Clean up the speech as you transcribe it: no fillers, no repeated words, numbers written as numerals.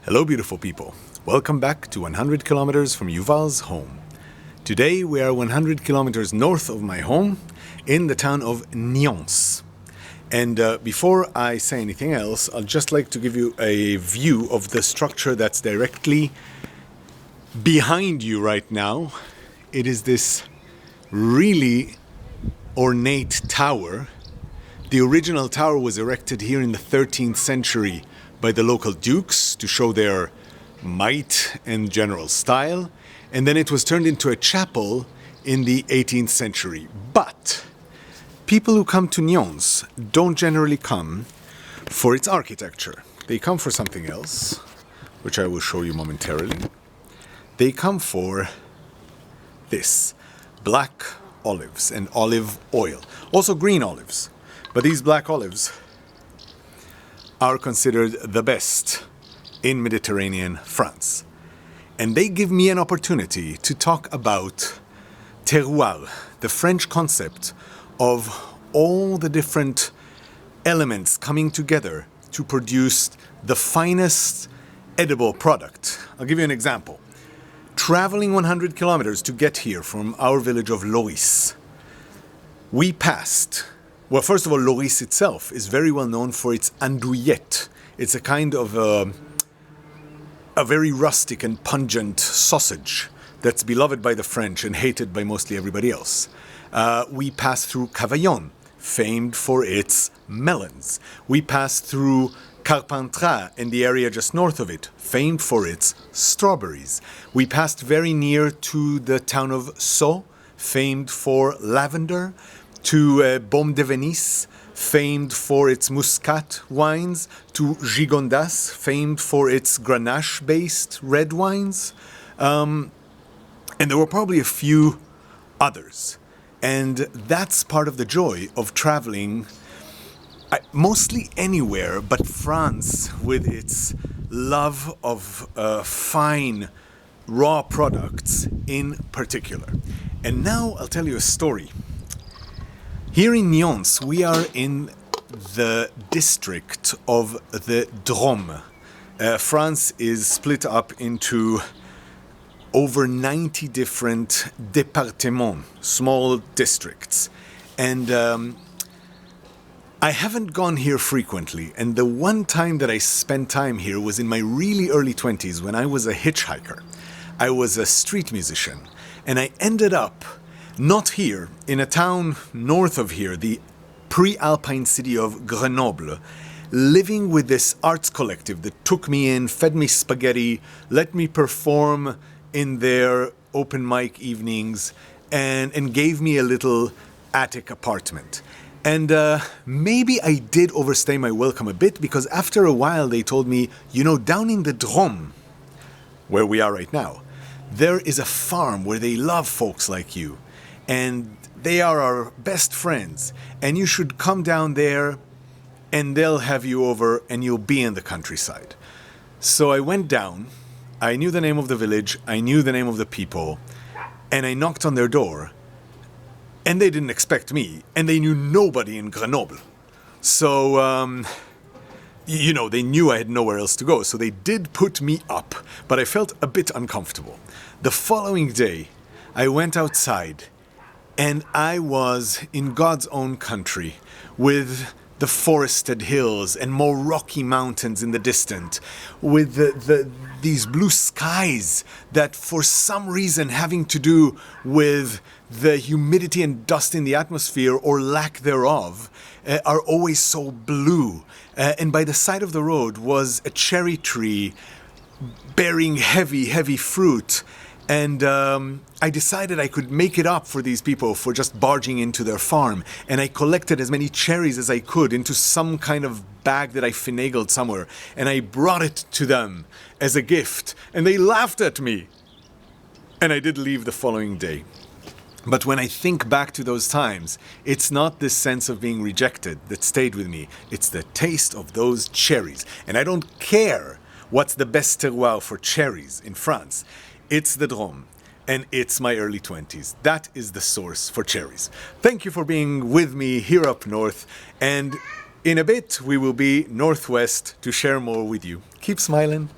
Hello beautiful people, welcome back to 100 kilometers from Yuval's home. Today we are 100 kilometers north of my home in the town of Nyons. And before I say anything else, I'd just like to give you a view of the structure that's directly behind you right now. It is this really ornate tower. The original tower was erected here in the 13th century by the local dukes to show their might and general style, and then it was turned into a chapel in the 18th century. But people who come to Nyons don't generally come for its architecture. They come for something else, which I will show you momentarily. They come for this, black olives and olive oil. Also green olives, but these black olives are considered the best in Mediterranean France. And they give me an opportunity to talk about terroir, the French concept of all the different elements coming together to produce the finest edible product. I'll give you an example. Traveling 100 kilometers to get here from our village of Loris, we passed. Well, first of all, Loris itself is very well known for its andouillette. It's a kind of a very rustic and pungent sausage that's beloved by the French and hated by mostly everybody else. We passed through Cavaillon, famed for its melons. We passed through Carpentras and the area just north of it, famed for its strawberries. We passed very near to the town of Sceaux, famed for lavender, to Baume de Venise, famed for its muscat wines, to Gigondas, famed for its Grenache-based red wines. And there were probably a few others. And that's part of the joy of traveling mostly anywhere but France, with its love of fine raw products in particular. And now I'll tell you a story. Here in Nyons, we are in the district of the Drôme. France is split up into over 90 different départements, small districts. And I haven't gone here frequently, and the one time that I spent time here was in my really early 20s when I was a hitchhiker. I was a street musician, and I ended up not here, in a town north of here, the pre-Alpine city of Grenoble, living with this arts collective that took me in, fed me spaghetti, let me perform in their open mic evenings, and gave me a little attic apartment. And maybe I did overstay my welcome a bit, because after a while they told me, you know, down in the Drôme, where we are right now, there is a farm where they love folks like you. And they are our best friends, and you should come down there and they'll have you over and you'll be in the countryside. So I went down, I knew the name of the village, I knew the name of the people, and I knocked on their door, and they didn't expect me, and they knew nobody in Grenoble. So, you know, they knew I had nowhere else to go, so they did put me up, but I felt a bit uncomfortable. The following day, I went outside, and I was in God's own country, with the forested hills and more rocky mountains in the distance, with these blue skies that for some reason having to do with the humidity and dust in the atmosphere or lack thereof are always so blue. And by the side of the road was a cherry tree bearing heavy fruit. And I decided I could make it up for these people for just barging into their farm. And I collected as many cherries as I could into some kind of bag that I finagled somewhere. And I brought it to them as a gift. And they laughed at me. And I did leave the following day. But when I think back to those times, it's not this sense of being rejected that stayed with me. It's the taste of those cherries. And I don't care what's the best terroir for cherries in France. It's the Drôme, and it's my early 20s. That is the source for cherries. Thank you for being with me here up north, and in a bit we will be northwest to share more with you. Keep smiling.